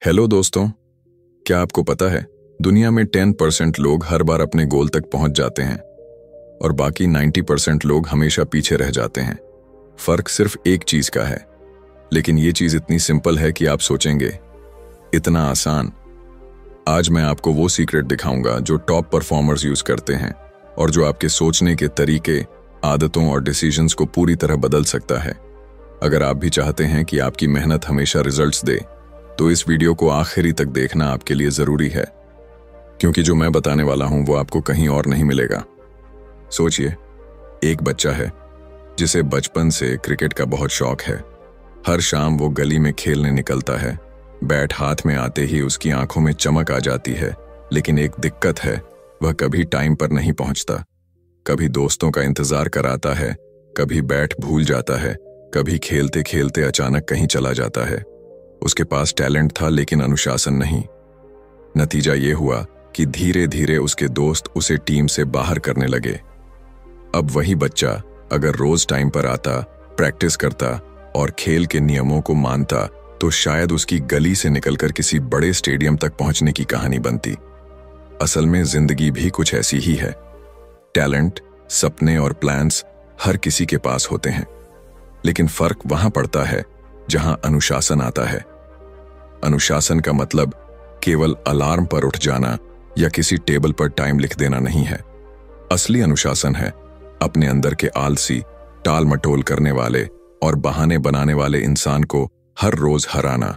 Hello दोस्तों, क्या आपको पता है दुनिया में 10% लोग हर बार अपने गोल तक पहुंच जाते हैं और बाकी 90% लोग हमेशा पीछे रह जाते हैं। फर्क सिर्फ एक चीज का है, लेकिन ये चीज इतनी सिंपल है कि आप सोचेंगे इतना आसान। आज मैं आपको वो सीक्रेट दिखाऊंगा जो टॉप परफॉर्मर्स यूज करते हैं और जो आपके सोचने के तरीके, आदतों और डिसीजंस को पूरी तरह बदल सकता है। अगर आप भी चाहते हैं कि आपकी मेहनत हमेशा रिजल्ट्स दे, तो इस वीडियो को आखिरी तक देखना आपके लिए जरूरी है, क्योंकि जो मैं बताने वाला हूं वो आपको कहीं और नहीं मिलेगा। सोचिए, एक बच्चा है जिसे बचपन से क्रिकेट का बहुत शौक है। हर शाम वो गली में खेलने निकलता है। बैट हाथ में आते ही उसकी आंखों में चमक आ जाती है, लेकिन एक दिक्कत है, वह कभी टाइम पर नहीं पहुंचता। कभी दोस्तों का इंतजार कराता है, कभी बैट भूल जाता है, कभी खेलते खेलते अचानक कहीं चला जाता है। उसके पास टैलेंट था लेकिन अनुशासन नहीं। नतीजा ये हुआ कि धीरे धीरे उसके दोस्त उसे टीम से बाहर करने लगे। अब वही बच्चा अगर रोज टाइम पर आता, प्रैक्टिस करता और खेल के नियमों को मानता, तो शायद उसकी गली से निकलकर किसी बड़े स्टेडियम तक पहुंचने की कहानी बनती। असल में जिंदगी भी कुछ ऐसी ही है। टैलेंट, सपने और प्लान्स हर किसी के पास होते हैं, लेकिन फर्क वहां पड़ता है जहां अनुशासन आता है। अनुशासन का मतलब केवल अलार्म पर उठ जाना या किसी टेबल पर टाइम लिख देना नहीं है। असली अनुशासन है अपने अंदर के आलसी, टाल मटोल करने वाले और बहाने बनाने वाले इंसान को हर रोज हराना।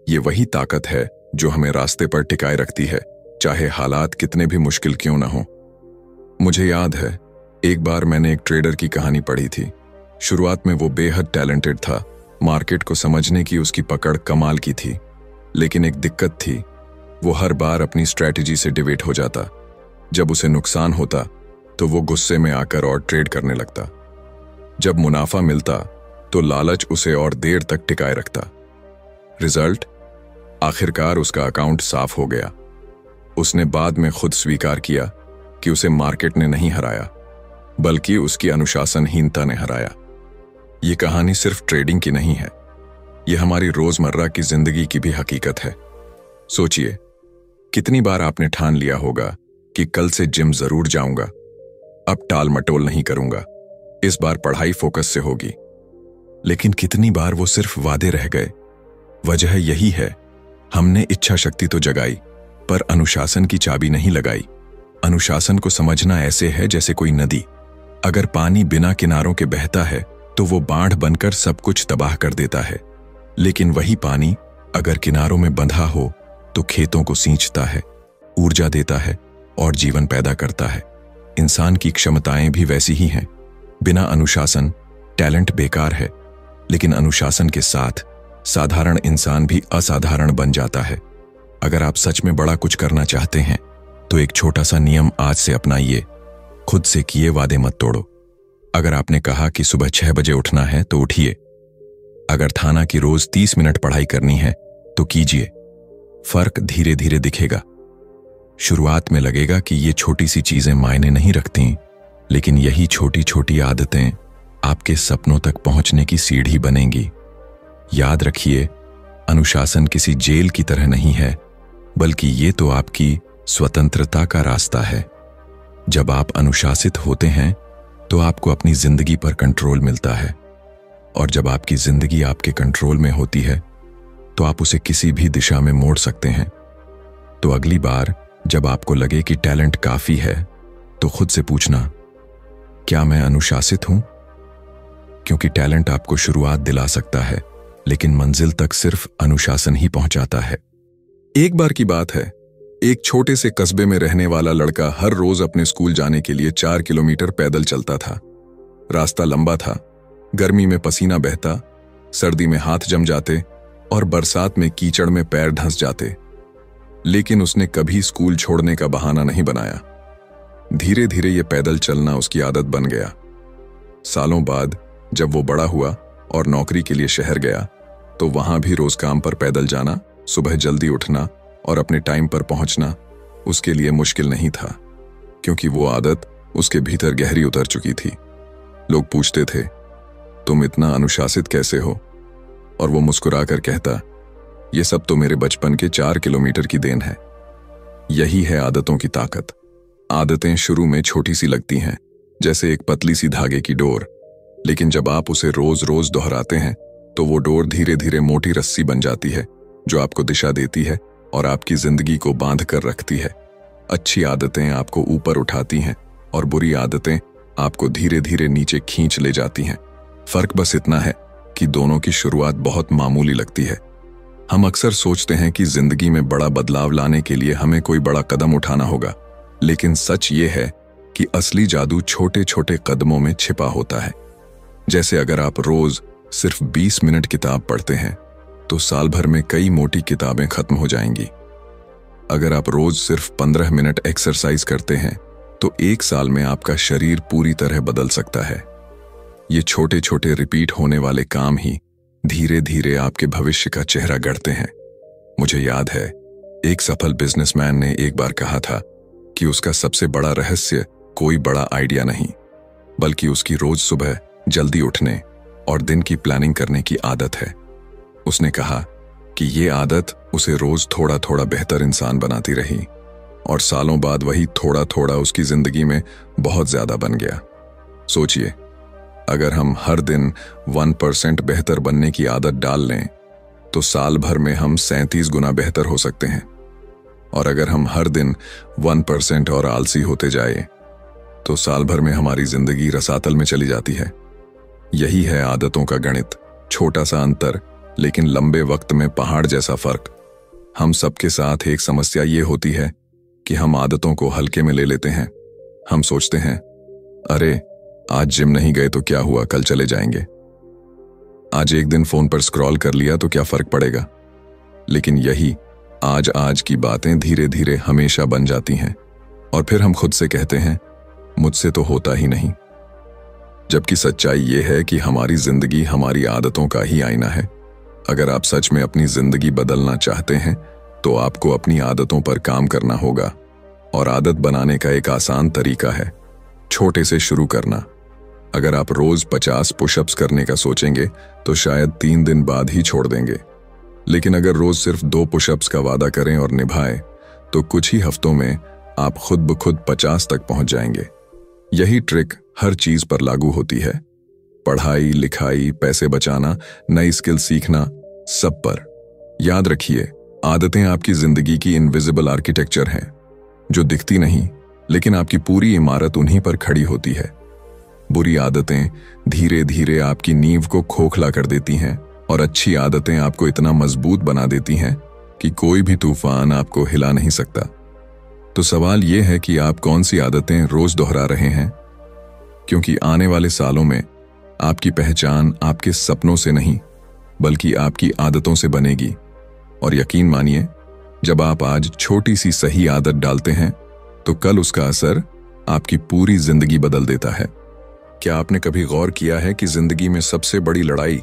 ये वही ताकत है जो हमें रास्ते पर टिकाए रखती है, चाहे हालात कितने भी मुश्किल क्यों ना हो। मुझे याद है, एक बार मैंने एक ट्रेडर की कहानी पढ़ी थी। शुरुआत में वो बेहद टैलेंटेड था। मार्केट को समझने की उसकी पकड़ कमाल की थी, लेकिन एक दिक्कत थी, वो हर बार अपनी स्ट्रैटेजी से डिवेट हो जाता। जब उसे नुकसान होता तो वो गुस्से में आकर और ट्रेड करने लगता। जब मुनाफा मिलता तो लालच उसे और देर तक टिकाए रखता। रिजल्ट, आखिरकार उसका अकाउंट साफ हो गया। उसने बाद में खुद स्वीकार किया कि उसे मार्केट ने नहीं हराया, बल्कि उसकी अनुशासनहीनता ने हराया। ये कहानी सिर्फ ट्रेडिंग की नहीं है, ये हमारी रोजमर्रा की जिंदगी की भी हकीकत है। सोचिए, कितनी बार आपने ठान लिया होगा कि कल से जिम जरूर जाऊंगा, अब टाल मटोल नहीं करूंगा, इस बार पढ़ाई फोकस से होगी। लेकिन कितनी बार वो सिर्फ वादे रह गए। वजह यही है, हमने इच्छा शक्ति तो जगाई, पर अनुशासन की चाबी नहीं लगाई। अनुशासन को समझना ऐसे है जैसे कोई नदी। अगर पानी बिना किनारों के बहता है तो वो बाढ़ बनकर सब कुछ तबाह कर देता है, लेकिन वही पानी अगर किनारों में बंधा हो तो खेतों को सींचता है, ऊर्जा देता है और जीवन पैदा करता है। इंसान की क्षमताएं भी वैसी ही हैं। बिना अनुशासन टैलेंट बेकार है, लेकिन अनुशासन के साथ साधारण इंसान भी असाधारण बन जाता है। अगर आप सच में बड़ा कुछ करना चाहते हैं तो एक छोटा सा नियम आज से अपनाइए। खुद से किए वादे मत तोड़ो। अगर आपने कहा कि सुबह 6 बजे उठना है तो उठिए। अगर थाना की रोज 30 मिनट पढ़ाई करनी है तो कीजिए। फर्क धीरे धीरे दिखेगा। शुरुआत में लगेगा कि ये छोटी सी चीजें मायने नहीं रखती, लेकिन यही छोटी छोटी आदतें आपके सपनों तक पहुंचने की सीढ़ी बनेंगी। याद रखिए, अनुशासन किसी जेल की तरह नहीं है, बल्कि ये तो आपकी स्वतंत्रता का रास्ता है। जब आप अनुशासित होते हैं तो आपको अपनी जिंदगी पर कंट्रोल मिलता है, और जब आपकी जिंदगी आपके कंट्रोल में होती है तो आप उसे किसी भी दिशा में मोड़ सकते हैं। तो अगली बार जब आपको लगे कि टैलेंट काफी है, तो खुद से पूछना, क्या मैं अनुशासित हूं? क्योंकि टैलेंट आपको शुरुआत दिला सकता है, लेकिन मंजिल तक सिर्फ अनुशासन ही पहुंचाता है। एक बार की बात है, एक छोटे से कस्बे में रहने वाला लड़का हर रोज अपने स्कूल जाने के लिए 4 किलोमीटर पैदल चलता था। रास्ता लंबा था, गर्मी में पसीना बहता, सर्दी में हाथ जम जाते और बरसात में कीचड़ में पैर धंस जाते। लेकिन उसने कभी स्कूल छोड़ने का बहाना नहीं बनाया। धीरे धीरे ये पैदल चलना उसकी आदत बन गया। सालों बाद जब वो बड़ा हुआ और नौकरी के लिए शहर गया, तो वहां भी रोज काम पर पैदल जाना, सुबह जल्दी उठना और अपने टाइम पर पहुंचना उसके लिए मुश्किल नहीं था, क्योंकि वो आदत उसके भीतर गहरी उतर चुकी थी। लोग पूछते थे, तुम इतना अनुशासित कैसे हो? और वो मुस्कुराकर कहता, ये सब तो मेरे बचपन के 4 किलोमीटर की देन है। यही है आदतों की ताकत। आदतें शुरू में छोटी सी लगती हैं, जैसे एक पतली सी धागे की डोर, लेकिन जब आप उसे रोज रोज दोहराते हैं तो वो डोर धीरे धीरे मोटी रस्सी बन जाती है, जो आपको दिशा देती है और आपकी जिंदगी को बांध कर रखती है। अच्छी आदतें आपको ऊपर उठाती हैं और बुरी आदतें आपको धीरे धीरे नीचे खींच ले जाती हैं। फर्क बस इतना है कि दोनों की शुरुआत बहुत मामूली लगती है। हम अक्सर सोचते हैं कि जिंदगी में बड़ा बदलाव लाने के लिए हमें कोई बड़ा कदम उठाना होगा, लेकिन सच ये है कि असली जादू छोटे छोटे कदमों में छिपा होता है। जैसे अगर आप रोज सिर्फ 20 मिनट किताब पढ़ते हैं तो साल भर में कई मोटी किताबें खत्म हो जाएंगी। अगर आप रोज सिर्फ 15 मिनट एक्सरसाइज करते हैं तो 1 साल में आपका शरीर पूरी तरह बदल सकता है। ये छोटे छोटे रिपीट होने वाले काम ही धीरे धीरे आपके भविष्य का चेहरा गढ़ते हैं। मुझे याद है, एक सफल बिजनेसमैन ने एक बार कहा था कि उसका सबसे बड़ा रहस्य कोई बड़ा आइडिया नहीं, बल्कि उसकी रोज सुबह जल्दी उठने और दिन की प्लानिंग करने की आदत है। उसने कहा कि ये आदत उसे रोज थोड़ा थोड़ा बेहतर इंसान बनाती रही और सालों बाद वही थोड़ा थोड़ा उसकी जिंदगी में बहुत ज्यादा बन गया। सोचिए, अगर हम हर दिन 1% बेहतर बनने की आदत डाल लें तो साल भर में हम 37 गुना बेहतर हो सकते हैं। और अगर हम हर दिन 1% और आलसी होते जाए तो साल भर में हमारी जिंदगी रसातल में चली जाती है। यही है आदतों का गणित। छोटा सा अंतर, लेकिन लंबे वक्त में पहाड़ जैसा फर्क। हम सबके साथ एक समस्या ये होती है कि हम आदतों को हल्के में ले लेते हैं। हम सोचते हैं, अरे आज जिम नहीं गए तो क्या हुआ, कल चले जाएंगे। आज एक दिन फोन पर स्क्रॉल कर लिया तो क्या फर्क पड़ेगा। लेकिन यही आज की बातें धीरे धीरे हमेशा बन जाती हैं और फिर हम खुद से कहते हैं, मुझसे तो होता ही नहीं। जबकि सच्चाई ये है कि हमारी जिंदगी हमारी आदतों का ही आईना है। अगर आप सच में अपनी जिंदगी बदलना चाहते हैं तो आपको अपनी आदतों पर काम करना होगा। और आदत बनाने का एक आसान तरीका है छोटे से शुरू करना। अगर आप रोज 50 पुशअप्स करने का सोचेंगे तो शायद 3 दिन बाद ही छोड़ देंगे। लेकिन अगर रोज सिर्फ 2 पुशअप्स का वादा करें और निभाएं तो कुछ ही हफ्तों में आप खुद ब खुद 50 तक पहुंच जाएंगे। यही ट्रिक हर चीज पर लागू होती है। पढ़ाई, लिखाई, पैसे बचाना, नई स्किल सीखना, सब पर। याद रखिए, आदतें आपकी जिंदगी की इनविजिबल आर्किटेक्चर हैं, जो दिखती नहीं, लेकिन आपकी पूरी इमारत उन्हीं पर खड़ी होती है। बुरी आदतें धीरे धीरे आपकी नींव को खोखला कर देती हैं और अच्छी आदतें आपको इतना मजबूत बना देती हैं कि कोई भी तूफान आपको हिला नहीं सकता। तो सवाल यह है कि आप कौन सी आदतें रोज दोहरा रहे हैं, क्योंकि आने वाले सालों में आपकी पहचान आपके सपनों से नहीं बल्कि आपकी आदतों से बनेगी। और यकीन मानिए, जब आप आज छोटी सी सही आदत डालते हैं तो कल उसका असर आपकी पूरी जिंदगी बदल देता है। क्या आपने कभी गौर किया है कि जिंदगी में सबसे बड़ी लड़ाई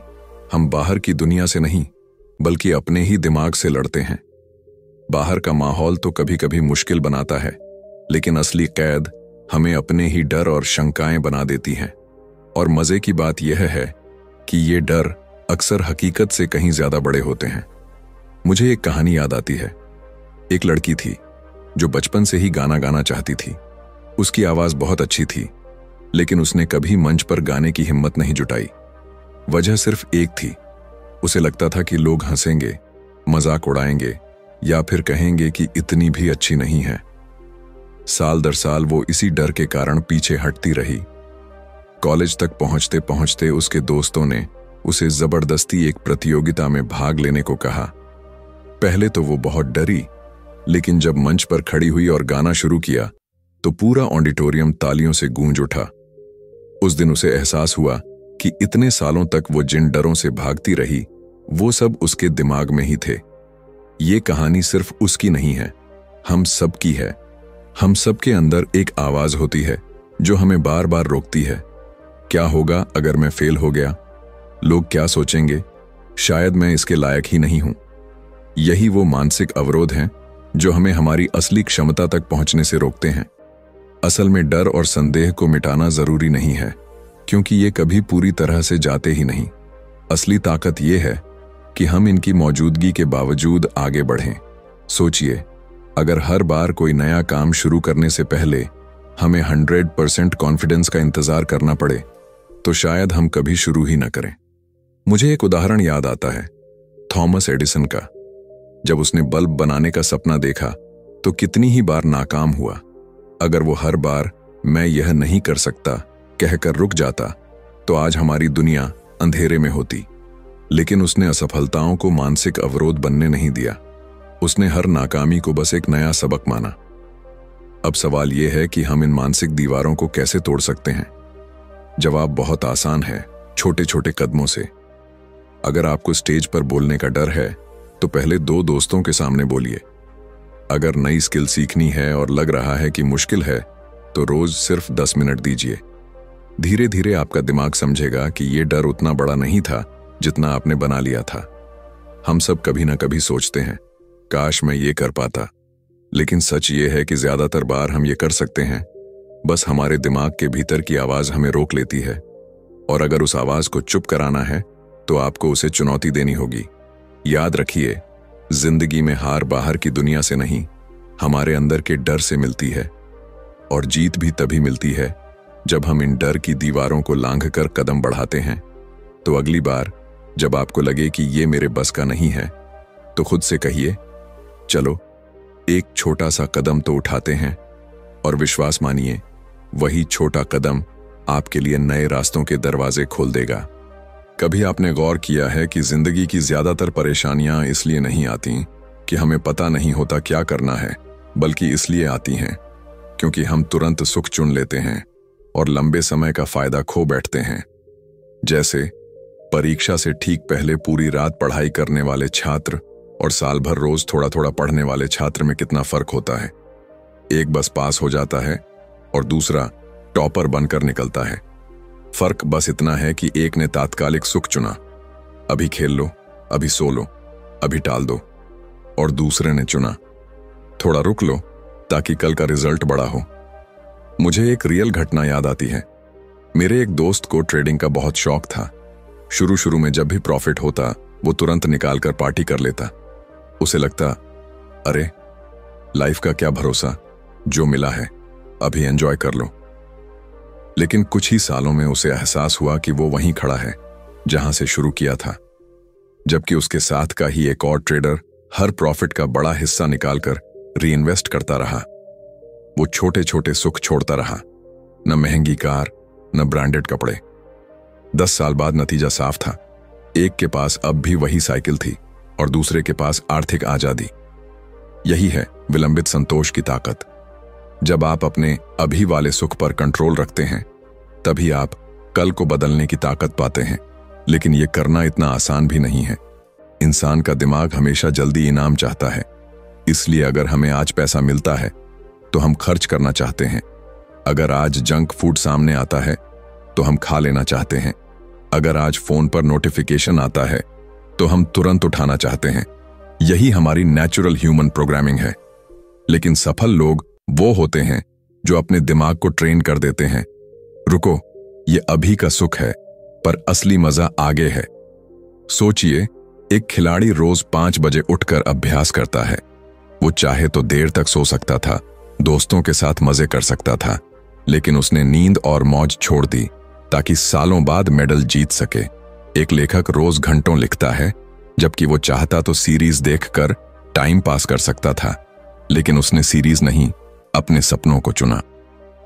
हम बाहर की दुनिया से नहीं बल्कि अपने ही दिमाग से लड़ते हैं। बाहर का माहौल तो कभी कभी मुश्किल बनाता है, लेकिन असली कैद हमें अपने ही डर और शंकाएं बना देती हैं। और मजे की बात यह है कि ये डर अक्सर हकीकत से कहीं ज्यादा बड़े होते हैं। मुझे एक कहानी याद आती है। एक लड़की थी जो बचपन से ही गाना गाना चाहती थी। उसकी आवाज बहुत अच्छी थी, लेकिन उसने कभी मंच पर गाने की हिम्मत नहीं जुटाई। वजह सिर्फ एक थी, उसे लगता था कि लोग हंसेंगे, मजाक उड़ाएंगे या फिर कहेंगे कि इतनी भी अच्छी नहीं है। साल दर साल वो इसी डर के कारण पीछे हटती रही। कॉलेज तक पहुंचते पहुंचते उसके दोस्तों ने उसे जबरदस्ती एक प्रतियोगिता में भाग लेने को कहा। पहले तो वो बहुत डरी, लेकिन जब मंच पर खड़ी हुई और गाना शुरू किया तो पूरा ऑडिटोरियम तालियों से गूंज उठा। उस दिन उसे एहसास हुआ कि इतने सालों तक वो जिन डरों से भागती रही वो सब उसके दिमाग में ही थे। ये कहानी सिर्फ उसकी नहीं है, हम सब की है। हम सब के अंदर एक आवाज होती है जो हमें बार बार रोकती है। क्या होगा अगर मैं फेल हो गया? लोग क्या सोचेंगे? शायद मैं इसके लायक ही नहीं हूं। यही वो मानसिक अवरोध हैं जो हमें हमारी असली क्षमता तक पहुंचने से रोकते हैं। असल में डर और संदेह को मिटाना जरूरी नहीं है, क्योंकि ये कभी पूरी तरह से जाते ही नहीं। असली ताकत ये है कि हम इनकी मौजूदगी के बावजूद आगे बढ़ें। सोचिए, अगर हर बार कोई नया काम शुरू करने से पहले हमें 100% कॉन्फिडेंस का इंतजार करना पड़े तो शायद हम कभी शुरू ही न करें। मुझे एक उदाहरण याद आता है, थॉमस एडिसन का। जब उसने बल्ब बनाने का सपना देखा तो कितनी ही बार नाकाम हुआ। अगर वो हर बार मैं यह नहीं कर सकता कहकर रुक जाता तो आज हमारी दुनिया अंधेरे में होती। लेकिन उसने असफलताओं को मानसिक अवरोध बनने नहीं दिया। उसने हर नाकामी को बस एक नया सबक माना। अब सवाल यह है कि हम इन मानसिक दीवारों को कैसे तोड़ सकते हैं। जवाब बहुत आसान है, छोटे छोटे कदमों से। अगर आपको स्टेज पर बोलने का डर है तो पहले 2 दोस्तों के सामने बोलिए। अगर नई स्किल सीखनी है और लग रहा है कि मुश्किल है तो रोज सिर्फ 10 मिनट दीजिए। धीरे धीरे आपका दिमाग समझेगा कि यह डर उतना बड़ा नहीं था जितना आपने बना लिया था। हम सब कभी ना कभी सोचते हैं, काश मैं ये कर पाता। लेकिन सच ये है कि ज्यादातर बार हम ये कर सकते हैं, बस हमारे दिमाग के भीतर की आवाज हमें रोक लेती है। और अगर उस आवाज को चुप कराना है तो आपको उसे चुनौती देनी होगी। याद रखिए, जिंदगी में हार बाहर की दुनिया से नहीं, हमारे अंदर के डर से मिलती है। और जीत भी तभी मिलती है जब हम इन डर की दीवारों को लांघकर कदम बढ़ाते हैं। तो अगली बार जब आपको लगे कि ये मेरे बस का नहीं है तो खुद से कहिए, चलो एक छोटा सा कदम तो उठाते हैं। और विश्वास मानिए, वही छोटा कदम आपके लिए नए रास्तों के दरवाजे खोल देगा। कभी आपने गौर किया है कि जिंदगी की ज्यादातर परेशानियां इसलिए नहीं आती कि हमें पता नहीं होता क्या करना है, बल्कि इसलिए आती हैं क्योंकि हम तुरंत सुख चुन लेते हैं और लंबे समय का फायदा खो बैठते हैं। जैसे परीक्षा से ठीक पहले पूरी रात पढ़ाई करने वाले छात्र और साल भर रोज थोड़ा थोड़ा पढ़ने वाले छात्र में कितना फर्क होता है। एक बस पास हो जाता है और दूसरा टॉपर बनकर निकलता है। फर्क बस इतना है कि एक ने तात्कालिक सुख चुना, अभी खेल लो, अभी सो लो, अभी टाल दो, और दूसरे ने चुना, थोड़ा रुक लो ताकि कल का रिजल्ट बड़ा हो। मुझे एक रियल घटना याद आती है। मेरे एक दोस्त को ट्रेडिंग का बहुत शौक था। शुरू शुरू में जब भी प्रॉफिट होता वो तुरंत निकाल कर पार्टी कर लेता। उसे लगता, अरे लाइफ का क्या भरोसा, जो मिला है अभी एंजॉय कर लो। लेकिन कुछ ही सालों में उसे एहसास हुआ कि वो वहीं खड़ा है जहां से शुरू किया था, जबकि उसके साथ का ही एक और ट्रेडर हर प्रॉफिट का बड़ा हिस्सा निकालकर रीइन्वेस्ट करता रहा। वो छोटे छोटे सुख छोड़ता रहा, न महंगी कार, न ब्रांडेड कपड़े। 10 साल बाद नतीजा साफ था। एक के पास अब भी वही साइकिल थी और दूसरे के पास आर्थिक आजादी। यही है विलंबित संतोष की ताकत। जब आप अपने अभी वाले सुख पर कंट्रोल रखते हैं तभी आप कल को बदलने की ताकत पाते हैं। लेकिन यह करना इतना आसान भी नहीं है। इंसान का दिमाग हमेशा जल्दी इनाम चाहता है। इसलिए अगर हमें आज पैसा मिलता है तो हम खर्च करना चाहते हैं। अगर आज जंक फूड सामने आता है तो हम खा लेना चाहते हैं। अगर आज फोन पर नोटिफिकेशन आता है तो हम तुरंत उठाना चाहते हैं। यही हमारी नेचुरल ह्यूमन प्रोग्रामिंग है। लेकिन सफल लोग वो होते हैं जो अपने दिमाग को ट्रेन कर देते हैं, रुको, ये अभी का सुख है पर असली मजा आगे है। सोचिए, एक खिलाड़ी रोज 5 बजे उठकर अभ्यास करता है। वो चाहे तो देर तक सो सकता था, दोस्तों के साथ मजे कर सकता था, लेकिन उसने नींद और मौज छोड़ दी ताकि सालों बाद मेडल जीत सके। एक लेखक रोज घंटों लिखता है, जबकि वो चाहता तो सीरीज देखकर टाइम पास कर सकता था, लेकिन उसने सीरीज नहीं, अपने सपनों को चुना।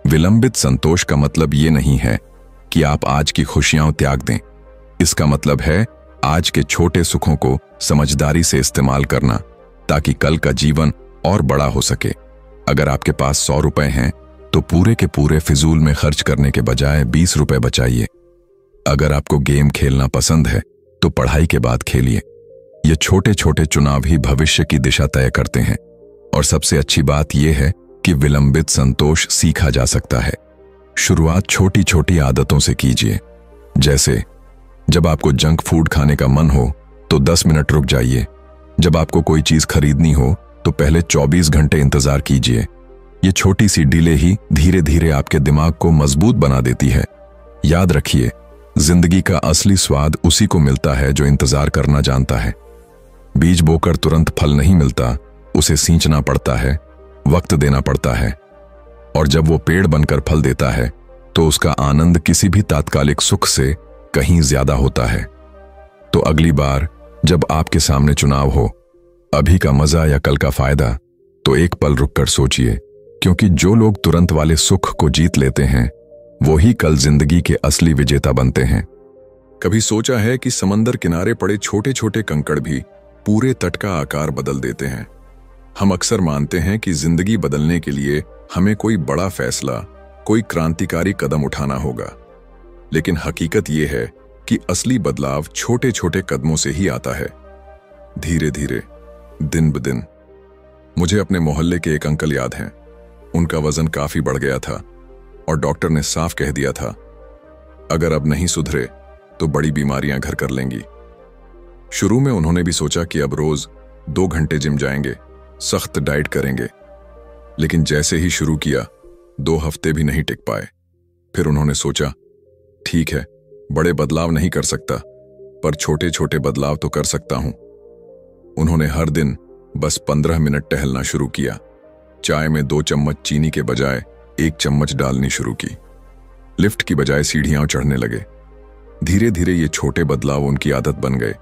विलंबित संतोष का मतलब ये नहीं है कि आप आज की खुशियां त्याग दें। इसका मतलब है आज के छोटे सुखों को समझदारी से इस्तेमाल करना ताकि कल का जीवन और बड़ा हो सके। अगर आपके पास 100 रुपए हैं तो पूरे के पूरे फिजूल में खर्च करने के बजाय 20 रुपए बचाइए। अगर आपको गेम खेलना पसंद है तो पढ़ाई के बाद खेलिए। ये छोटे छोटे चुनाव ही भविष्य की दिशा तय करते हैं। और सबसे अच्छी बात यह है कि विलंबित संतोष सीखा जा सकता है। शुरुआत छोटी छोटी आदतों से कीजिए। जैसे जब आपको जंक फूड खाने का मन हो तो 10 मिनट रुक जाइए। जब आपको कोई चीज खरीदनी हो तो पहले 24 घंटे इंतजार कीजिए। ये छोटी सी डीले ही धीरे धीरे आपके दिमाग को मजबूत बना देती है। याद रखिए, जिंदगी का असली स्वाद उसी को मिलता है जो इंतजार करना जानता है। बीज बोकर तुरंत फल नहीं मिलता, उसे सींचना पड़ता है, वक्त देना पड़ता है, और जब वो पेड़ बनकर फल देता है तो उसका आनंद किसी भी तात्कालिक सुख से कहीं ज्यादा होता है। तो अगली बार जब आपके सामने चुनाव हो, अभी का मजा या कल का फायदा, तो एक पल रुककर सोचिए, क्योंकि जो लोग तुरंत वाले सुख को जीत लेते हैं वो ही कल जिंदगी के असली विजेता बनते हैं। कभी सोचा है कि समंदर किनारे पड़े छोटे छोटे कंकड़ भी पूरे तट का आकार बदल देते हैं? हम अक्सर मानते हैं कि जिंदगी बदलने के लिए हमें कोई बड़ा फैसला, कोई क्रांतिकारी कदम उठाना होगा, लेकिन हकीकत यह है कि असली बदलाव छोटे छोटे कदमों से ही आता है, धीरे धीरे, दिन ब दिन। मुझे अपने मोहल्ले के एक अंकल याद हैं। उनका वजन काफी बढ़ गया था और डॉक्टर ने साफ कह दिया था, अगर अब नहीं सुधरे तो बड़ी बीमारियां घर कर लेंगी। शुरू में उन्होंने भी सोचा कि अब रोज 2 घंटे जिम जाएंगे, सख्त डाइट करेंगे, लेकिन जैसे ही शुरू किया 2 हफ्ते भी नहीं टिक पाए। फिर उन्होंने सोचा, ठीक है, बड़े बदलाव नहीं कर सकता, पर छोटे छोटे बदलाव तो कर सकता हूं। उन्होंने हर दिन बस 15 मिनट टहलना शुरू किया, चाय में 2 चम्मच चीनी के बजाय 1 चम्मच डालनी शुरू की, लिफ्ट की बजाय सीढ़ियां चढ़ने लगे। धीरे धीरे ये छोटे बदलाव उनकी आदत बन गए।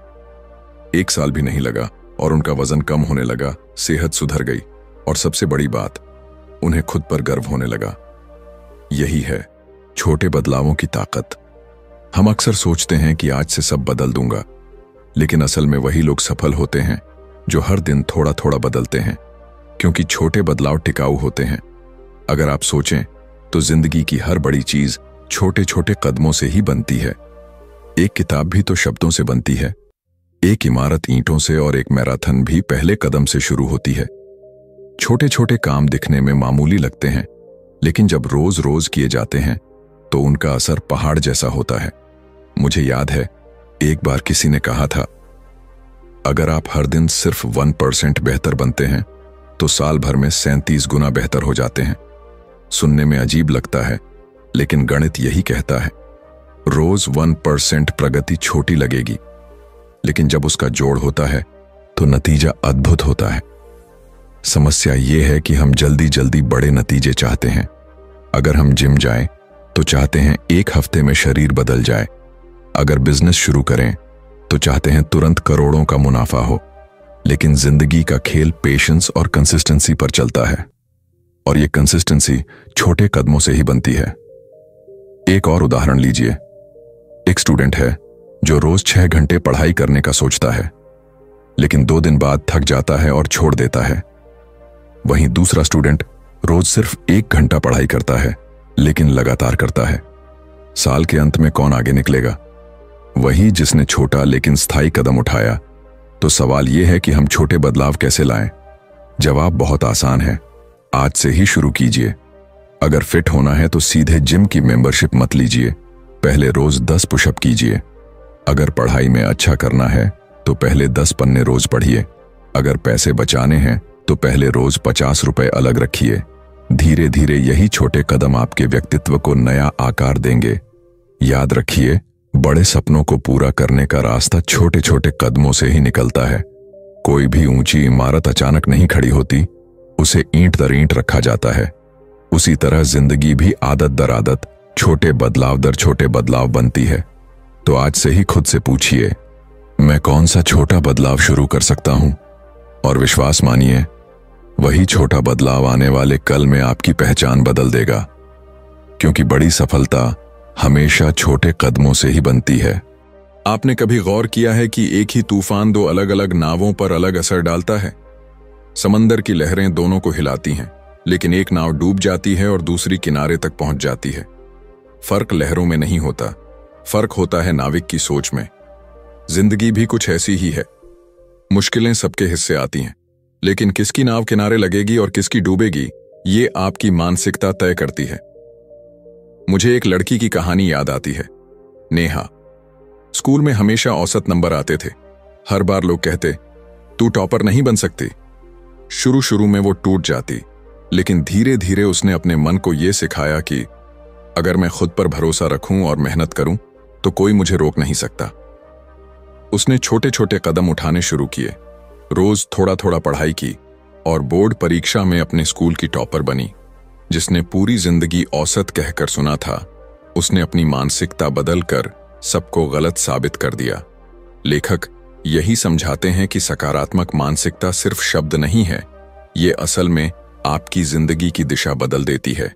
1 साल भी नहीं लगा और उनका वजन कम होने लगा, सेहत सुधर गई, और सबसे बड़ी बात, उन्हें खुद पर गर्व होने लगा। यही है छोटे बदलावों की ताकत। हम अक्सर सोचते हैं कि आज से सब बदल दूंगा, लेकिन असल में वही लोग सफल होते हैं जो हर दिन थोड़ा थोड़ा बदलते हैं, क्योंकि छोटे बदलाव टिकाऊ होते हैं। अगर आप सोचें तो जिंदगी की हर बड़ी चीज छोटे छोटे कदमों से ही बनती है। एक किताब भी तो शब्दों से बनती है, एक इमारत ईंटों से, और एक मैराथन भी पहले कदम से शुरू होती है। छोटे छोटे काम दिखने में मामूली लगते हैं, लेकिन जब रोज रोज किए जाते हैं तो उनका असर पहाड़ जैसा होता है। मुझे याद है, एक बार किसी ने कहा था, अगर आप हर दिन सिर्फ 1% बेहतर बनते हैं तो साल भर में 37 गुना बेहतर हो जाते हैं। सुनने में अजीब लगता है, लेकिन गणित यही कहता है। रोज 1% प्रगति छोटी लगेगी, लेकिन जब उसका जोड़ होता है तो नतीजा अद्भुत होता है। समस्या यह है कि हम जल्दी जल्दी बड़े नतीजे चाहते हैं। अगर हम जिम जाएं तो चाहते हैं 1 हफ्ते में शरीर बदल जाए। अगर बिजनेस शुरू करें तो चाहते हैं तुरंत करोड़ों का मुनाफा हो। लेकिन जिंदगी का खेल पेशेंस और कंसिस्टेंसी पर चलता है, और ये कंसिस्टेंसी छोटे कदमों से ही बनती है। एक और उदाहरण लीजिए। एक स्टूडेंट है जो रोज 6 घंटे पढ़ाई करने का सोचता है, लेकिन 2 दिन बाद थक जाता है और छोड़ देता है। वहीं दूसरा स्टूडेंट रोज सिर्फ 1 घंटा पढ़ाई करता है, लेकिन लगातार करता है। साल के अंत में कौन आगे निकलेगा? वही जिसने छोटा लेकिन स्थायी कदम उठाया। तो सवाल यह है कि हम छोटे बदलाव कैसे लाएं? जवाब बहुत आसान है, आज से ही शुरू कीजिए। अगर फिट होना है तो सीधे जिम की मेंबरशिप मत लीजिए, पहले रोज 10 पुशअप कीजिए। अगर पढ़ाई में अच्छा करना है तो पहले 10 पन्ने रोज पढ़िए। अगर पैसे बचाने हैं तो पहले रोज 50 रुपए अलग रखिए। धीरे धीरे यही छोटे कदम आपके व्यक्तित्व को नया आकार देंगे। याद रखिए, बड़े सपनों को पूरा करने का रास्ता छोटे छोटे कदमों से ही निकलता है। कोई भी ऊंची इमारत अचानक नहीं खड़ी होती, उसे ईंट दर ईंट रखा जाता है। उसी तरह जिंदगी भी आदत दर आदत, छोटे बदलाव दर छोटे बदलाव बनती है। तो आज से ही खुद से पूछिए, मैं कौन सा छोटा बदलाव शुरू कर सकता हूं? और विश्वास मानिए, वही छोटा बदलाव आने वाले कल में आपकी पहचान बदल देगा, क्योंकि बड़ी सफलता हमेशा छोटे कदमों से ही बनती है। आपने कभी गौर किया है कि एक ही तूफान 2 अलग अलग नावों पर अलग असर डालता है? समंदर की लहरें दोनों को हिलाती हैं, लेकिन एक नाव डूब जाती है और दूसरी किनारे तक पहुंच जाती है। फर्क लहरों में नहीं होता, फर्क होता है नाविक की सोच में। जिंदगी भी कुछ ऐसी ही है। मुश्किलें सबके हिस्से आती हैं, लेकिन किसकी नाव किनारे लगेगी और किसकी डूबेगी, ये आपकी मानसिकता तय करती है। मुझे एक लड़की की कहानी याद आती है, नेहा। स्कूल में हमेशा औसत नंबर आते थे। हर बार लोग कहते, तू टॉपर नहीं बन सकती। शुरू शुरू में वो टूट जाती, लेकिन धीरे धीरे उसने अपने मन को यह सिखाया कि अगर मैं खुद पर भरोसा रखूं और मेहनत करूं तो कोई मुझे रोक नहीं सकता। उसने छोटे छोटे कदम उठाने शुरू किए, रोज थोड़ा थोड़ा पढ़ाई की और बोर्ड परीक्षा में अपने स्कूल की टॉपर बनी। जिसने पूरी जिंदगी औसत कहकर सुना था, उसने अपनी मानसिकता बदलकर सबको गलत साबित कर दिया। लेखक यही समझाते हैं कि सकारात्मक मानसिकता सिर्फ शब्द नहीं है, ये असल में आपकी जिंदगी की दिशा बदल देती है।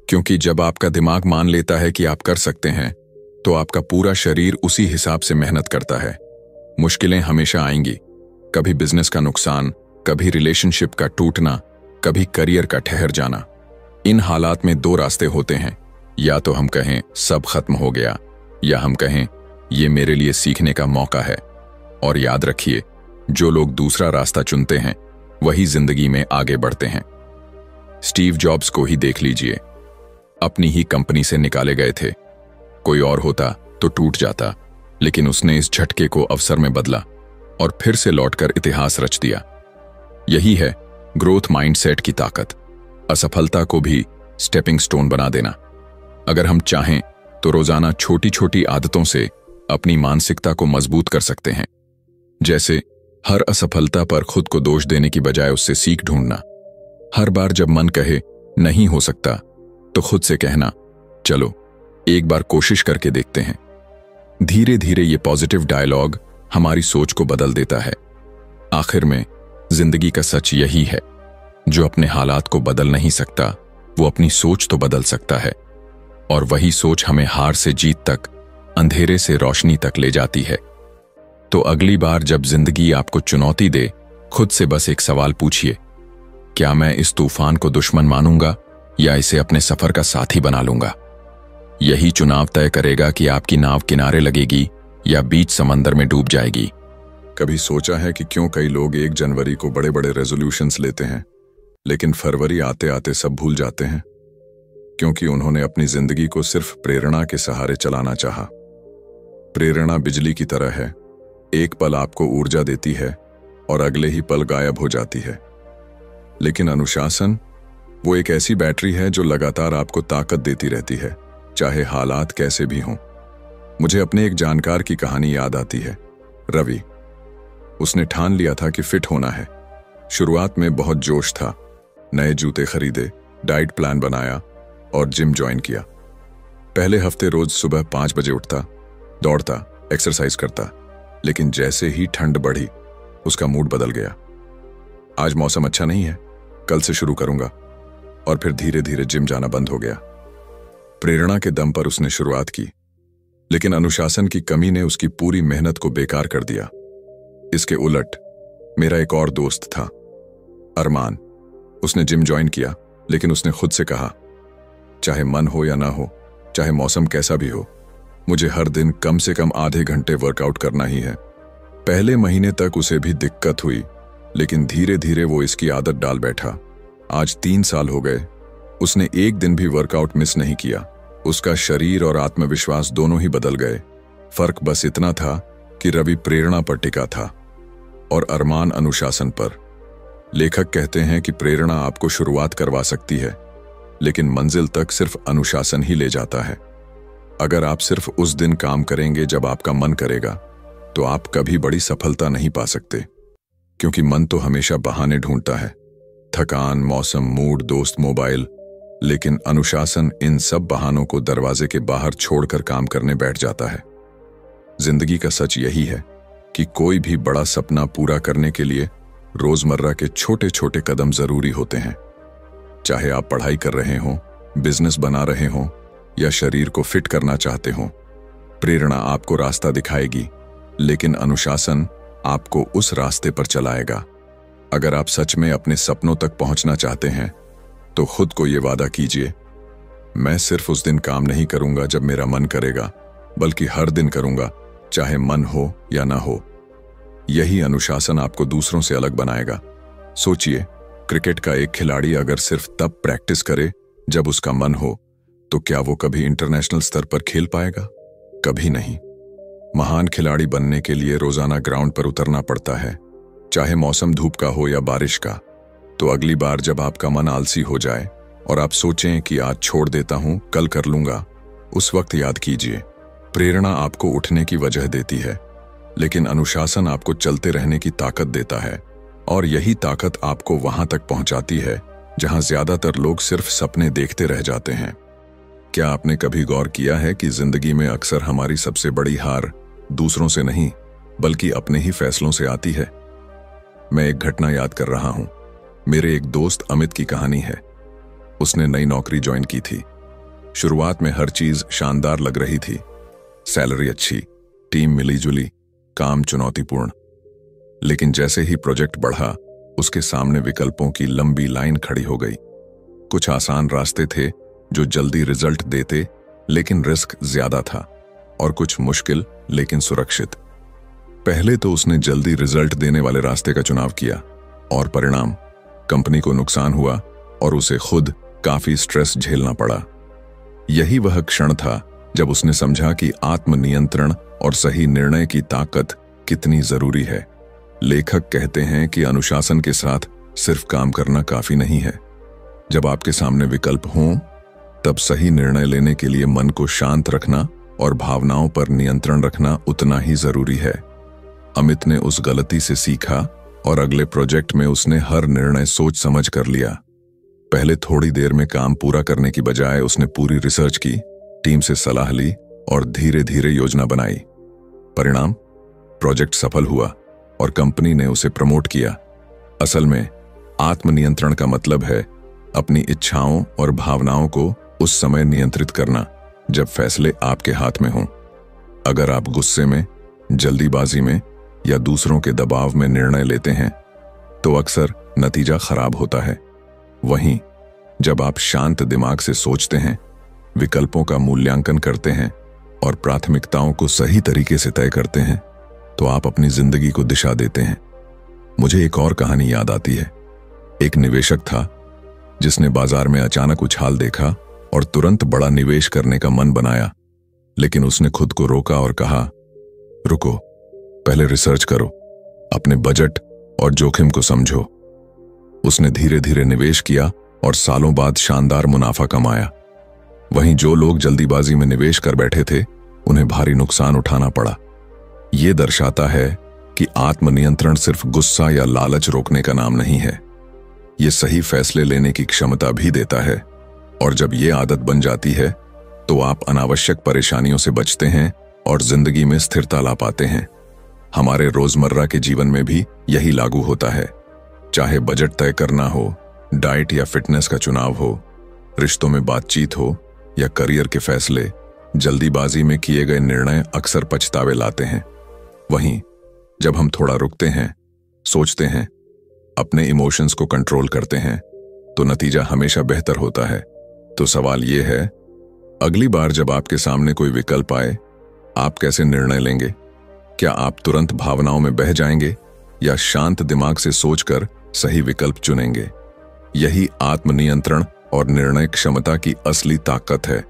क्योंकि जब आपका दिमाग मान लेता है कि आप कर सकते हैं, तो आपका पूरा शरीर उसी हिसाब से मेहनत करता है। मुश्किलें हमेशा आएंगी, कभी बिजनेस का नुकसान, कभी रिलेशनशिप का टूटना, कभी करियर का ठहर जाना। इन हालात में दो रास्ते होते हैं, या तो हम कहें सब खत्म हो गया, या हम कहें ये मेरे लिए सीखने का मौका है। और याद रखिए, जो लोग दूसरा रास्ता चुनते हैं वही जिंदगी में आगे बढ़ते हैं। स्टीव जॉब्स को ही देख लीजिए, अपनी ही कंपनी से निकाले गए थे। कोई और होता तो टूट जाता, लेकिन उसने इस झटके को अवसर में बदला और फिर से लौटकर इतिहास रच दिया। यही है ग्रोथ माइंडसेट की ताकत, असफलता को भी स्टेपिंग स्टोन बना देना। अगर हम चाहें तो रोजाना छोटी छोटी आदतों से अपनी मानसिकता को मजबूत कर सकते हैं। जैसे हर असफलता पर खुद को दोष देने की बजाय उससे सीख ढूंढना। हर बार जब मन कहे नहीं हो सकता, तो खुद से कहना चलो एक बार कोशिश करके देखते हैं। धीरे धीरे ये पॉजिटिव डायलॉग हमारी सोच को बदल देता है। आखिर में जिंदगी का सच यही है, जो अपने हालात को बदल नहीं सकता, वो अपनी सोच तो बदल सकता है। और वही सोच हमें हार से जीत तक, अंधेरे से रोशनी तक ले जाती है। तो अगली बार जब जिंदगी आपको चुनौती दे, खुद से बस एक सवाल पूछिए, क्या मैं इस तूफान को दुश्मन मानूंगा या इसे अपने सफर का साथी बना लूंगा? यही चुनाव तय करेगा कि आपकी नाव किनारे लगेगी या बीच समंदर में डूब जाएगी। कभी सोचा है कि क्यों कई लोग 1 जनवरी को बड़े बड़े रेजोल्यूशंस लेते हैं, लेकिन फरवरी आते आते सब भूल जाते हैं? क्योंकि उन्होंने अपनी जिंदगी को सिर्फ प्रेरणा के सहारे चलाना चाहा। प्रेरणा बिजली की तरह है, एक पल आपको ऊर्जा देती है और अगले ही पल गायब हो जाती है। लेकिन अनुशासन वो एक ऐसी बैटरी है जो लगातार आपको ताकत देती रहती है, चाहे हालात कैसे भी हों। मुझे अपने एक जानकार की कहानी याद आती है, रवि। उसने ठान लिया था कि फिट होना है। शुरुआत में बहुत जोश था, नए जूते खरीदे, डाइट प्लान बनाया और जिम ज्वाइन किया। पहले हफ्ते रोज सुबह 5 बजे उठता, दौड़ता, एक्सरसाइज करता। लेकिन जैसे ही ठंड बढ़ी, उसका मूड बदल गया। आज मौसम अच्छा नहीं है, कल से शुरू करूंगा। और फिर धीरे धीरे जिम जाना बंद हो गया। प्रेरणा के दम पर उसने शुरुआत की, लेकिन अनुशासन की कमी ने उसकी पूरी मेहनत को बेकार कर दिया। इसके उलट मेरा एक और दोस्त था, अरमान। उसने जिम ज्वाइन किया, लेकिन उसने खुद से कहा, चाहे मन हो या ना हो, चाहे मौसम कैसा भी हो, मुझे हर दिन कम से कम आधे घंटे वर्कआउट करना ही है। पहले महीने तक उसे भी दिक्कत हुई, लेकिन धीरे धीरे वो इसकी आदत डाल बैठा। आज 3 साल हो गए, उसने एक दिन भी वर्कआउट मिस नहीं किया। उसका शरीर और आत्मविश्वास दोनों ही बदल गए। फर्क बस इतना था कि रवि प्रेरणा पर टिका था और अरमान अनुशासन पर। लेखक कहते हैं कि प्रेरणा आपको शुरुआत करवा सकती है, लेकिन मंजिल तक सिर्फ अनुशासन ही ले जाता है। अगर आप सिर्फ उस दिन काम करेंगे जब आपका मन करेगा, तो आप कभी बड़ी सफलता नहीं पा सकते। क्योंकि मन तो हमेशा बहाने ढूंढता है, थकान, मौसम, मूड, दोस्त, मोबाइल। लेकिन अनुशासन इन सब बहानों को दरवाजे के बाहर छोड़कर काम करने बैठ जाता है। जिंदगी का सच यही है कि कोई भी बड़ा सपना पूरा करने के लिए रोजमर्रा के छोटे छोटे कदम जरूरी होते हैं। चाहे आप पढ़ाई कर रहे हों, बिजनेस बना रहे हों या शरीर को फिट करना चाहते हों, प्रेरणा आपको रास्ता दिखाएगी, लेकिन अनुशासन आपको उस रास्ते पर चलाएगा। अगर आप सच में अपने सपनों तक पहुंचना चाहते हैं, तो खुद को यह वादा कीजिए, मैं सिर्फ उस दिन काम नहीं करूंगा जब मेरा मन करेगा, बल्कि हर दिन करूंगा, चाहे मन हो या ना हो। यही अनुशासन आपको दूसरों से अलग बनाएगा। सोचिए, क्रिकेट का एक खिलाड़ी अगर सिर्फ तब प्रैक्टिस करे जब उसका मन हो, तो क्या वो कभी इंटरनेशनल स्तर पर खेल पाएगा? कभी नहीं। महान खिलाड़ी बनने के लिए रोजाना ग्राउंड पर उतरना पड़ता है, चाहे मौसम धूप का हो या बारिश का। तो अगली बार जब आपका मन आलसी हो जाए और आप सोचें कि आज छोड़ देता हूं, कल कर लूंगा, उस वक्त याद कीजिए, प्रेरणा आपको उठने की वजह देती है, लेकिन अनुशासन आपको चलते रहने की ताकत देता है, और यही ताकत आपको वहां तक पहुंचाती है जहां ज्यादातर लोग सिर्फ सपने देखते रह जाते हैं। क्या आपने कभी गौर किया है कि जिंदगी में अक्सर हमारी सबसे बड़ी हार दूसरों से नहीं बल्कि अपने ही फैसलों से आती है? मैं एक घटना याद कर रहा हूं। मेरे एक दोस्त अमित की कहानी है। उसने नई नौकरी ज्वाइन की थी। शुरुआत में हर चीज शानदार लग रही थी। सैलरी अच्छी, टीम मिली जुली, काम चुनौतीपूर्ण। लेकिन जैसे ही प्रोजेक्ट बढ़ा, उसके सामने विकल्पों की लंबी लाइन खड़ी हो गई। कुछ आसान रास्ते थे जो जल्दी रिजल्ट देते लेकिन रिस्क ज्यादा था, और कुछ मुश्किल लेकिन सुरक्षित। पहले तो उसने जल्दी रिजल्ट देने वाले रास्ते का चुनाव किया, और परिणाम, कंपनी को नुकसान हुआ और उसे खुद काफी स्ट्रेस झेलना पड़ा। यही वह क्षण था जब उसने समझा कि आत्मनियंत्रण और सही निर्णय की ताकत कितनी जरूरी है। लेखक कहते हैं कि अनुशासन के साथ सिर्फ काम करना काफी नहीं है। जब आपके सामने विकल्प हों, तब सही निर्णय लेने के लिए मन को शांत रखना और भावनाओं पर नियंत्रण रखना उतना ही जरूरी है। अमित ने उस गलती से सीखा और अगले प्रोजेक्ट में उसने हर निर्णय सोच समझ कर लिया। पहले थोड़ी देर में काम पूरा करने की बजाय उसने पूरी रिसर्च की, टीम से सलाह ली और धीरे धीरे योजना बनाई। परिणाम, प्रोजेक्ट सफल हुआ और कंपनी ने उसे प्रमोट किया। असल में आत्मनियंत्रण का मतलब है अपनी इच्छाओं और भावनाओं को उस समय नियंत्रित करना जब फैसले आपके हाथ में हों। अगर आप गुस्से में, जल्दीबाजी में या दूसरों के दबाव में निर्णय लेते हैं, तो अक्सर नतीजा खराब होता है। वहीं जब आप शांत दिमाग से सोचते हैं, विकल्पों का मूल्यांकन करते हैं और प्राथमिकताओं को सही तरीके से तय करते हैं, तो आप अपनी जिंदगी को दिशा देते हैं। मुझे एक और कहानी याद आती है। एक निवेशक था जिसने बाजार में अचानक उछाल देखा और तुरंत बड़ा निवेश करने का मन बनाया, लेकिन उसने खुद को रोका और कहा, रुको, पहले रिसर्च करो, अपने बजट और जोखिम को समझो। उसने धीरे धीरे निवेश किया और सालों बाद शानदार मुनाफा कमाया। वहीं जो लोग जल्दीबाजी में निवेश कर बैठे थे, उन्हें भारी नुकसान उठाना पड़ा। यह दर्शाता है कि आत्मनियंत्रण सिर्फ गुस्सा या लालच रोकने का नाम नहीं है, ये सही फैसले लेने की क्षमता भी देता है। और जब ये आदत बन जाती है, तो आप अनावश्यक परेशानियों से बचते हैं और जिंदगी में स्थिरता ला पाते हैं। हमारे रोजमर्रा के जीवन में भी यही लागू होता है। चाहे बजट तय करना हो, डाइट या फिटनेस का चुनाव हो, रिश्तों में बातचीत हो या करियर के फैसले, जल्दीबाजी में किए गए निर्णय अक्सर पछतावे लाते हैं। वहीं जब हम थोड़ा रुकते हैं, सोचते हैं, अपने इमोशंस को कंट्रोल करते हैं, तो नतीजा हमेशा बेहतर होता है। तो सवाल यह है, अगली बार जब आपके सामने कोई विकल्प आए, आप कैसे निर्णय लेंगे? क्या आप तुरंत भावनाओं में बह जाएंगे या शांत दिमाग से सोचकर सही विकल्प चुनेंगे? यही आत्मनियंत्रण और निर्णय क्षमता की असली ताकत है,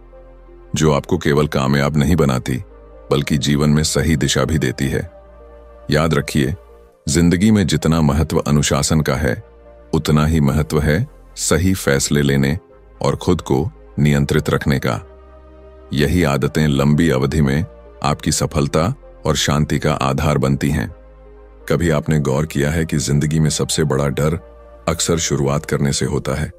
जो आपको केवल कामयाब नहीं बनाती, बल्कि जीवन में सही दिशा भी देती है। याद रखिए, जिंदगी में जितना महत्व अनुशासन का है, उतना ही महत्व है सही फैसले लेने और खुद को नियंत्रित रखने का। यही आदतें लंबी अवधि में आपकी सफलता और शांति का आधार बनती हैं। कभी आपने गौर किया है कि जिंदगी में सबसे बड़ा डर अक्सर शुरुआत करने से होता है।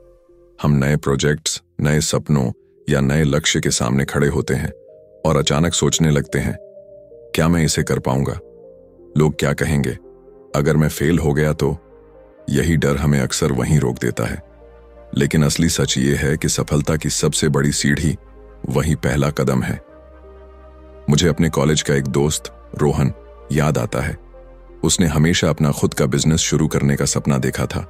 हम नए प्रोजेक्ट्स, नए सपनों या नए लक्ष्य के सामने खड़े होते हैं और अचानक सोचने लगते हैं, क्या मैं इसे कर पाऊंगा? लोग क्या कहेंगे? अगर मैं फेल हो गया तो? यही डर हमें अक्सर वहीं रोक देता है। लेकिन असली सच ये है कि सफलता की सबसे बड़ी सीढ़ी वही पहला कदम है। मुझे अपने कॉलेज का एक दोस्त रोहन याद आता है। उसने हमेशा अपना खुद का बिजनेस शुरू करने का सपना देखा था।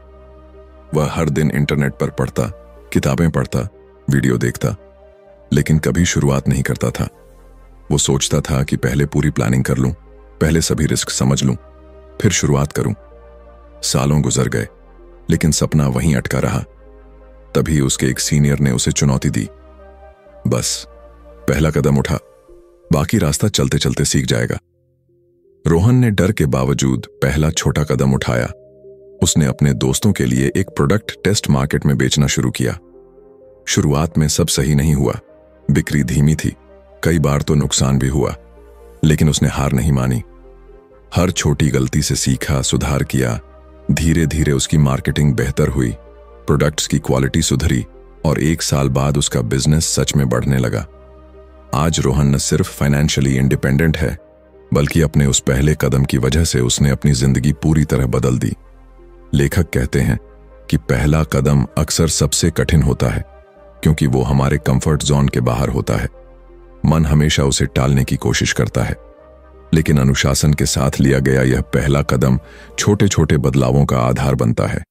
वह हर दिन इंटरनेट पर पढ़ता, किताबें पढ़ता, वीडियो देखता, लेकिन कभी शुरुआत नहीं करता था। वो सोचता था कि पहले पूरी प्लानिंग कर लूं, पहले सभी रिस्क समझ लूं, फिर शुरुआत करूं। सालों गुजर गए, लेकिन सपना वहीं अटका रहा। तभी उसके एक सीनियर ने उसे चुनौती दी, बस पहला कदम उठा, बाकी रास्ता चलते चलते सीख जाएगा। रोहन ने डर के बावजूद पहला छोटा कदम उठाया। उसने अपने दोस्तों के लिए एक प्रोडक्ट टेस्ट मार्केट में बेचना शुरू किया। शुरुआत में सब सही नहीं हुआ, बिक्री धीमी थी, कई बार तो नुकसान भी हुआ, लेकिन उसने हार नहीं मानी। हर छोटी गलती से सीखा, सुधार किया। धीरे धीरे उसकी मार्केटिंग बेहतर हुई, प्रोडक्ट्स की क्वालिटी सुधरी और 1 साल बाद उसका बिजनेस सच में बढ़ने लगा। आज रोहन न सिर्फ फाइनेंशियली इंडिपेंडेंट है, बल्कि अपने उस पहले कदम की वजह से उसने अपनी जिंदगी पूरी तरह बदल दी। लेखक कहते हैं कि पहला कदम अक्सर सबसे कठिन होता है, क्योंकि वो हमारे कंफर्ट जोन के बाहर होता है। मन हमेशा उसे टालने की कोशिश करता है, लेकिन अनुशासन के साथ लिया गया यह पहला कदम छोटे छोटे बदलावों का आधार बनता है।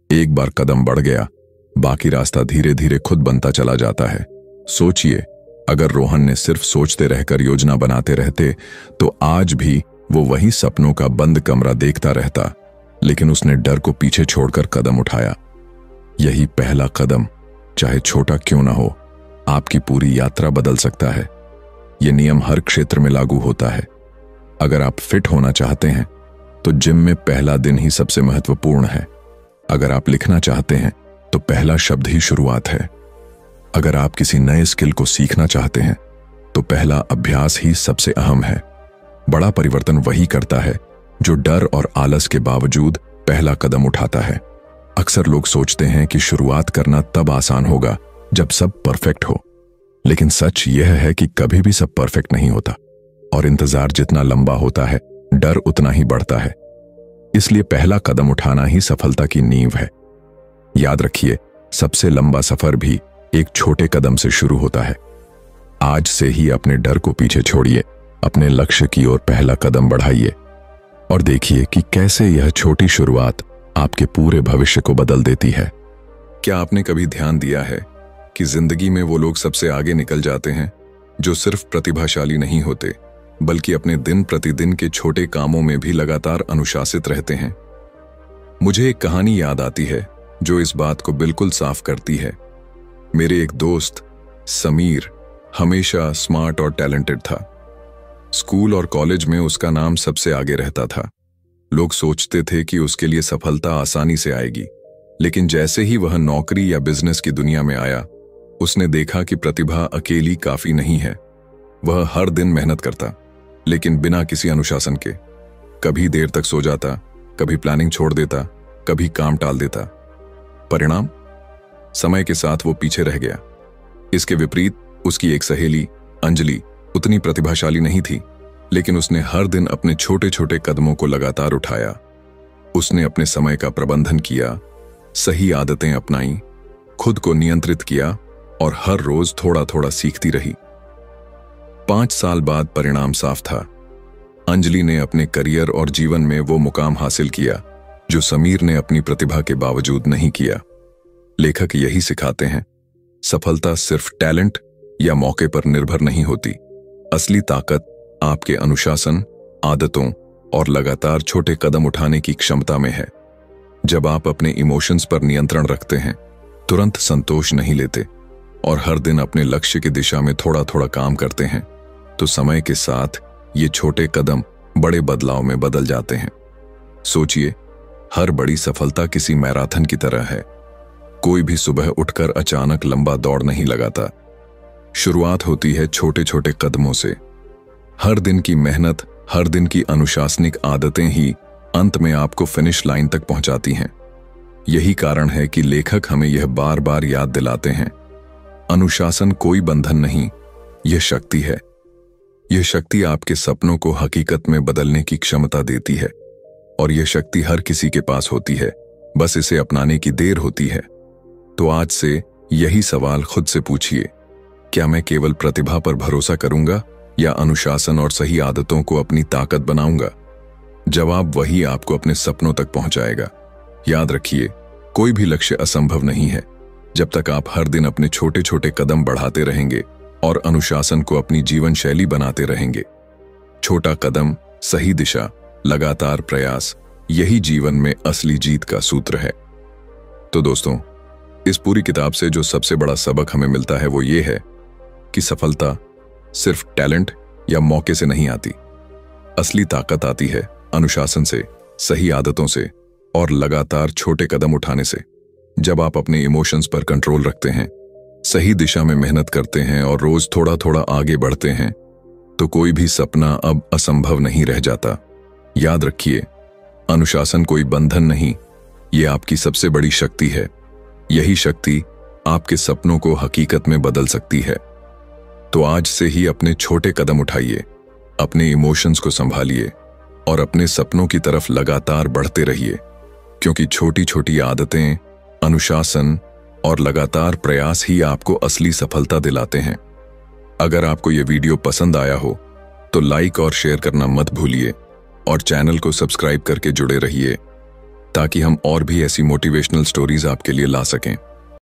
एक बार कदम बढ़ गया, बाकी रास्ता धीरे धीरे खुद बनता चला जाता है। सोचिए, अगर रोहन ने सिर्फ सोचते रहकर योजना बनाते रहते तो आज भी वो वही सपनों का बंद कमरा देखता रहता, लेकिन उसने डर को पीछे छोड़कर कदम उठाया। यही पहला कदम, चाहे छोटा क्यों ना हो, आपकी पूरी यात्रा बदल सकता है। यह नियम हर क्षेत्र में लागू होता है। अगर आप फिट होना चाहते हैं तो जिम में पहला दिन ही सबसे महत्वपूर्ण है। अगर आप लिखना चाहते हैं तो पहला शब्द ही शुरुआत है। अगर आप किसी नए स्किल को सीखना चाहते हैं तो पहला अभ्यास ही सबसे अहम है। बड़ा परिवर्तन वही करता है जो डर और आलस के बावजूद पहला कदम उठाता है। अक्सर लोग सोचते हैं कि शुरुआत करना तब आसान होगा जब सब परफेक्ट हो, लेकिन सच यह है कि कभी भी सब परफेक्ट नहीं होता, और इंतजार जितना लंबा होता है, डर उतना ही बढ़ता है। इसलिए पहला कदम उठाना ही सफलता की नींव है। याद रखिए, सबसे लंबा सफर भी एक छोटे कदम से शुरू होता है। आज से ही अपने डर को पीछे छोड़िए, अपने लक्ष्य की ओर पहला कदम बढ़ाइए और देखिए कि कैसे यह छोटी शुरुआत आपके पूरे भविष्य को बदल देती है। क्या आपने कभी ध्यान दिया है कि जिंदगी में वो लोग सबसे आगे निकल जाते हैं जो सिर्फ प्रतिभाशाली नहीं होते, बल्कि अपने दिन प्रतिदिन के छोटे कामों में भी लगातार अनुशासित रहते हैं। मुझे एक कहानी याद आती है जो इस बात को बिल्कुल साफ करती है। मेरे एक दोस्त समीर हमेशा स्मार्ट और टैलेंटेड था। स्कूल और कॉलेज में उसका नाम सबसे आगे रहता था। लोग सोचते थे कि उसके लिए सफलता आसानी से आएगी, लेकिन जैसे ही वह नौकरी या बिजनेस की दुनिया में आया, उसने देखा कि प्रतिभा अकेली काफी नहीं है। वह हर दिन मेहनत करता, लेकिन बिना किसी अनुशासन के। कभी देर तक सो जाता, कभी प्लानिंग छोड़ देता, कभी काम टाल देता। परिणाम, समय के साथ वो पीछे रह गया। इसके विपरीत उसकी एक सहेली अंजलि उतनी प्रतिभाशाली नहीं थी, लेकिन उसने हर दिन अपने छोटे छोटे कदमों को लगातार उठाया। उसने अपने समय का प्रबंधन किया, सही आदतें अपनाई, खुद को नियंत्रित किया और हर रोज थोड़ा थोड़ा सीखती रही। 5 साल बाद परिणाम साफ था। अंजलि ने अपने करियर और जीवन में वो मुकाम हासिल किया जो समीर ने अपनी प्रतिभा के बावजूद नहीं किया। लेखक यही सिखाते हैं, सफलता सिर्फ टैलेंट या मौके पर निर्भर नहीं होती। असली ताकत आपके अनुशासन, आदतों और लगातार छोटे कदम उठाने की क्षमता में है। जब आप अपने इमोशंस पर नियंत्रण रखते हैं, तुरंत संतोष नहीं लेते और हर दिन अपने लक्ष्य की दिशा में थोड़ा थोड़ा काम करते हैं, तो समय के साथ ये छोटे कदम बड़े बदलाव में बदल जाते हैं। सोचिए, हर बड़ी सफलता किसी मैराथन की तरह है। कोई भी सुबह उठकर अचानक लंबा दौड़ नहीं लगाता। शुरुआत होती है छोटे छोटे कदमों से। हर दिन की मेहनत, हर दिन की अनुशासनिक आदतें ही अंत में आपको फिनिश लाइन तक पहुंचाती हैं। यही कारण है कि लेखक हमें यह बार बार याद दिलाते हैं, अनुशासन कोई बंधन नहीं, यह शक्ति है। यह शक्ति आपके सपनों को हकीकत में बदलने की क्षमता देती है, और यह शक्ति हर किसी के पास होती है, बस इसे अपनाने की देर होती है। तो आज से यही सवाल खुद से पूछिए, क्या मैं केवल प्रतिभा पर भरोसा करूंगा या अनुशासन और सही आदतों को अपनी ताकत बनाऊंगा? जवाब वही आपको अपने सपनों तक पहुंचाएगा। याद रखिए, कोई भी लक्ष्य असंभव नहीं है जब तक आप हर दिन अपने छोटे छोटे कदम बढ़ाते रहेंगे और अनुशासन को अपनी जीवन शैली बनाते रहेंगे। छोटा कदम, सही दिशा, लगातार प्रयास, यही जीवन में असली जीत का सूत्र है। तो दोस्तों, इस पूरी किताब से जो सबसे बड़ा सबक हमें मिलता है वो ये है कि सफलता सिर्फ टैलेंट या मौके से नहीं आती। असली ताकत आती है अनुशासन से, सही आदतों से और लगातार छोटे कदम उठाने से। जब आप अपने इमोशंस पर कंट्रोल रखते हैं, सही दिशा में मेहनत करते हैं और रोज थोड़ा थोड़ा आगे बढ़ते हैं तो कोई भी सपना अब असंभव नहीं रह जाता। याद रखिए, अनुशासन कोई बंधन नहीं, ये आपकी सबसे बड़ी शक्ति है। यही शक्ति आपके सपनों को हकीकत में बदल सकती है। तो आज से ही अपने छोटे कदम उठाइए, अपने इमोशंस को संभालिए और अपने सपनों की तरफ लगातार बढ़ते रहिए, क्योंकि छोटी छोटी आदतें, अनुशासन और लगातार प्रयास ही आपको असली सफलता दिलाते हैं। अगर आपको ये वीडियो पसंद आया हो तो लाइक और शेयर करना मत भूलिए और चैनल को सब्सक्राइब करके जुड़े रहिए ताकि हम और भी ऐसी मोटिवेशनल स्टोरीज आपके लिए ला सकें।